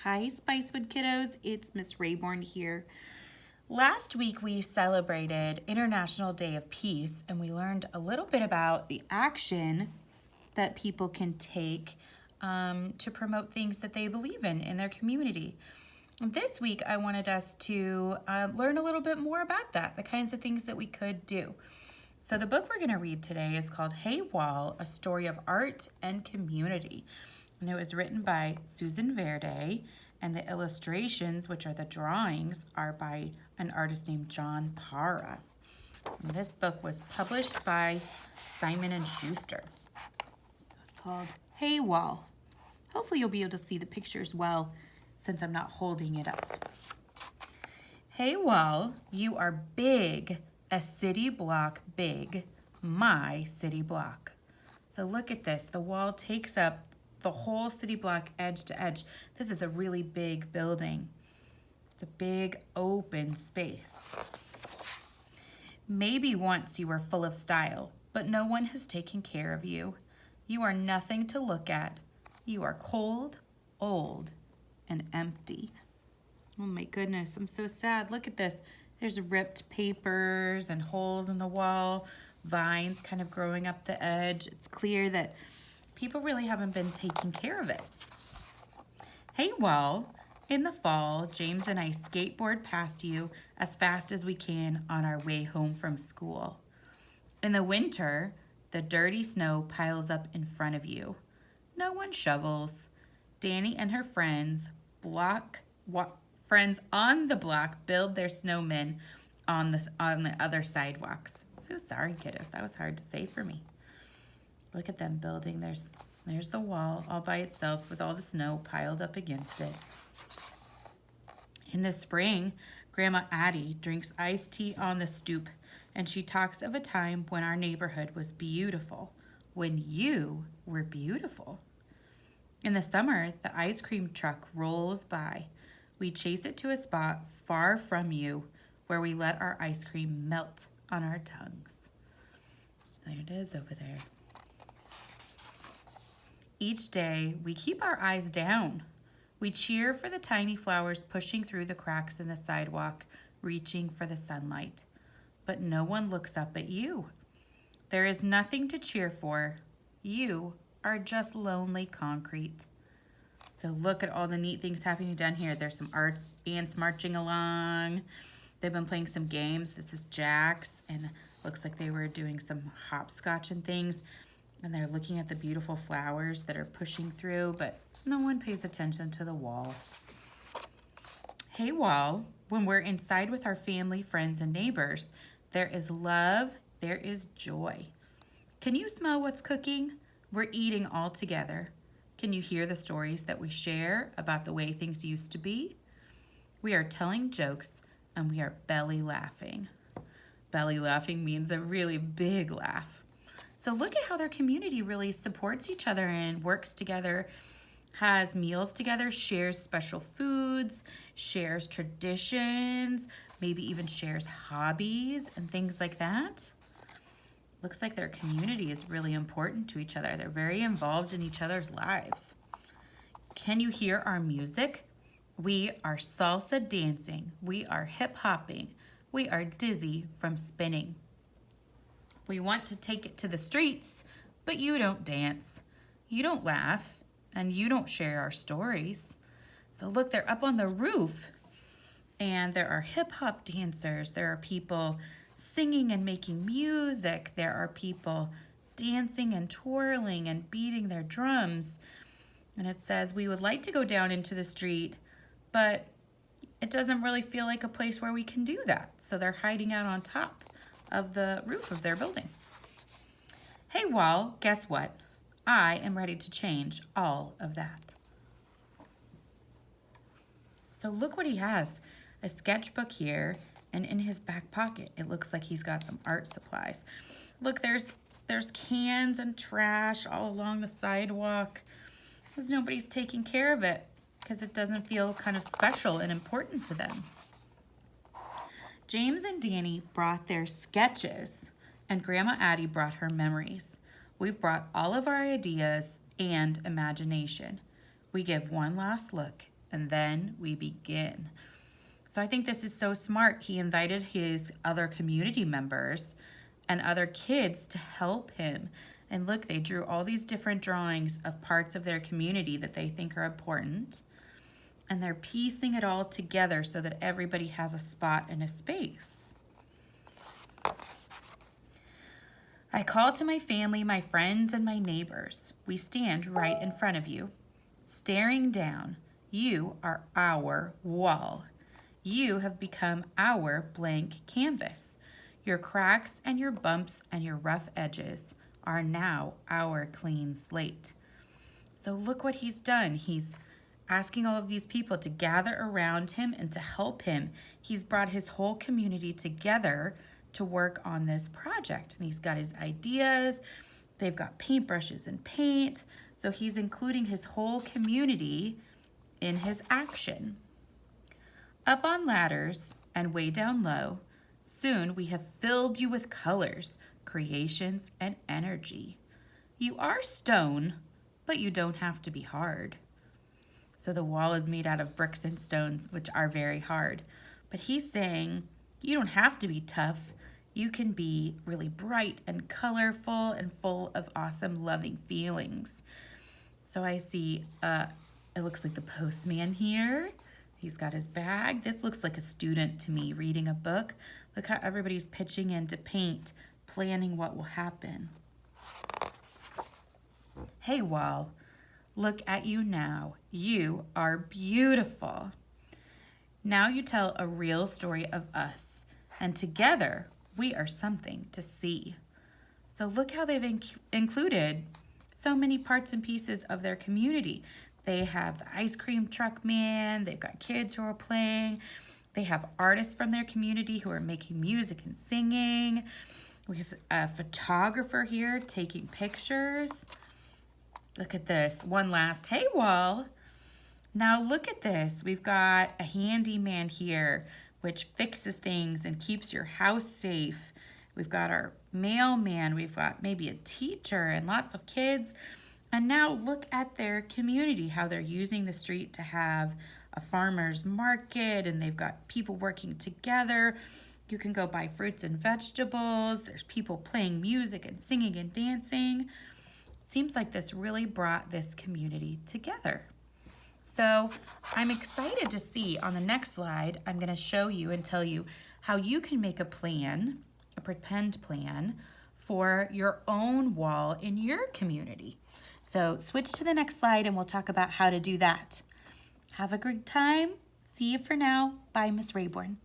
Hi, Spicewood kiddos. It's Miss Rayborn here. Last week we celebrated International Day of Peace and we learned a little bit about the action that people can take to promote things that they believe in their community. This week I wanted us to learn a little bit more about that, the kinds of things that we could do. So the book we're going to read today is called Hey Wall, A Story of Art and Community. And it was written by Susan Verde, and the illustrations, which are the drawings, are by an artist named John Para. And this book was published by Simon & Schuster. It's called Hey Wall. Hopefully you'll be able to see the pictures well since I'm not holding it up. Hey Wall, you are big, a city block big, my city block. So look at this, the wall takes up the whole city block edge to edge. This is a really big building. It's a big open space. Maybe once you were full of style, but no one has taken care of you. You are nothing to look at. You are cold, old, and empty. Oh my goodness, I'm so sad. Look at this. There's ripped papers and holes in the wall, vines kind of growing up the edge. It's clear that people really haven't been taking care of it. Hey Wall, in the fall, James and I skateboard past you as fast as we can on our way home from school. In the winter, the dirty snow piles up in front of you. No one shovels. Danny and her friends on the block build their snowmen on the other sidewalks. So sorry, kiddos. That was hard to say for me. Look at them building. There's the wall all by itself with all the snow piled up against it. In the spring, Grandma Addie drinks iced tea on the stoop, and she talks of a time when our neighborhood was beautiful, when you were beautiful. In the summer, the ice cream truck rolls by. We chase it to a spot far from you where we let our ice cream melt on our tongues. There it is over there. Each day, we keep our eyes down. We cheer for the tiny flowers pushing through the cracks in the sidewalk, reaching for the sunlight. But no one looks up at you. There is nothing to cheer for. You are just lonely concrete. So look at all the neat things happening down here. There's some ants marching along. They've been playing some games. This is Jack's, and looks like they were doing some hopscotch and things. And they're looking at the beautiful flowers that are pushing through, but no one pays attention to the wall. Hey Wall, when we're inside with our family, friends, and neighbors, there is love, there is joy. Can you smell what's cooking? We're eating all together. Can you hear the stories that we share about the way things used to be? We are telling jokes and we are belly laughing. Belly laughing means a really big laugh. So look at how their community really supports each other and works together, has meals together, shares special foods, shares traditions, maybe even shares hobbies and things like that. Looks like their community is really important to each other. They're very involved in each other's lives. Can you hear our music? We are salsa dancing. We are hip hopping. We are dizzy from spinning. We want to take it to the streets, but you don't dance. You don't laugh, and you don't share our stories. So look, they're up on the roof, and there are hip hop dancers. There are people singing and making music. There are people dancing and twirling and beating their drums. And it says, we would like to go down into the street, but it doesn't really feel like a place where we can do that. So they're hiding out on top of the roof of their building. Hey Wall, guess what? I am ready to change all of that. So look what he has. A sketchbook here, and in his back pocket, it looks like he's got some art supplies. Look, there's cans and trash all along the sidewalk because nobody's taking care of it because it doesn't feel kind of special and important to them. James and Danny brought their sketches, and Grandma Addie brought her memories. We've brought all of our ideas and imagination. We give one last look and then we begin. So I think this is so smart. He invited his other community members and other kids to help him. And look, they drew all these different drawings of parts of their community that they think are important. And they're piecing it all together so that everybody has a spot and a space. I call to my family, my friends, and my neighbors. We stand right in front of you, staring down. You are our wall. You have become our blank canvas. Your cracks and your bumps and your rough edges are now our clean slate. So look what he's done. He's asking all of these people to gather around him and to help him. He's brought his whole community together to work on this project. And he's got his ideas. They've got paintbrushes and paint. So he's including his whole community in his action. Up on ladders and way down low, soon we have filled you with colors, creations, and energy. You are stone, but you don't have to be hard. So the wall is made out of bricks and stones, which are very hard. But he's saying you don't have to be tough. You can be really bright and colorful and full of awesome, loving feelings. So I see, it looks like the postman here. He's got his bag. This looks like a student to me reading a book. Look how everybody's pitching in to paint, planning what will happen. Hey, wall, look at you now. You are beautiful. Now you tell a real story of us, and together we are something to see. So look how they've included so many parts and pieces of their community. They have the ice cream truck man, they've got kids who are playing, they have artists from their community who are making music and singing. We have a photographer here taking pictures. Look at this, one last, hey wall. Now look at this, we've got a handyman here which fixes things and keeps your house safe. We've got our mailman, we've got maybe a teacher and lots of kids. And now look at their community, how they're using the street to have a farmer's market, and they've got people working together. You can go buy fruits and vegetables. There's people playing music and singing and dancing. It seems like this really brought this community together. So I'm excited to see on the next slide, I'm going to show you and tell you how you can make a plan, a pretend plan, for your own wall in your community. So switch to the next slide and we'll talk about how to do that. Have a good time. See you for now. Bye, Miss Rayborn.